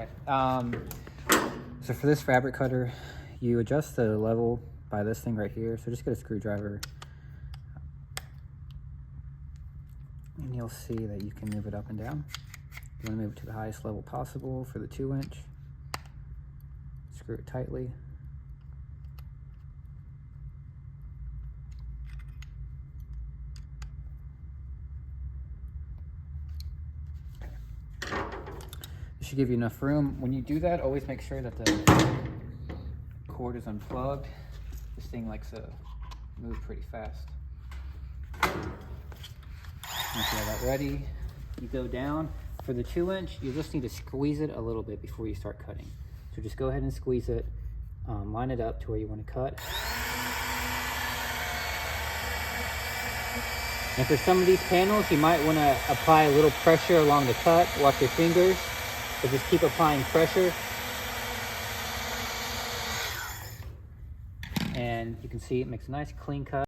Okay. So for this fabric cutter, you adjust the level by this thing right here. So just get a screwdriver, and you'll see that you can move it up and down. You want to move it to the highest level possible for the 2-inch. Screw it tightly. This should give you enough room. When you do that, always make sure that the cord is unplugged. This thing likes to move pretty fast. Once you have that ready, you go down. For the 2-inch, you just need to squeeze it a little bit before you start cutting. So just go ahead and squeeze it, line it up to where you want to cut. And for some of these panels, you might want to apply a little pressure along the cut. Watch your fingers, but just keep applying pressure. And you can see it makes a nice clean cut.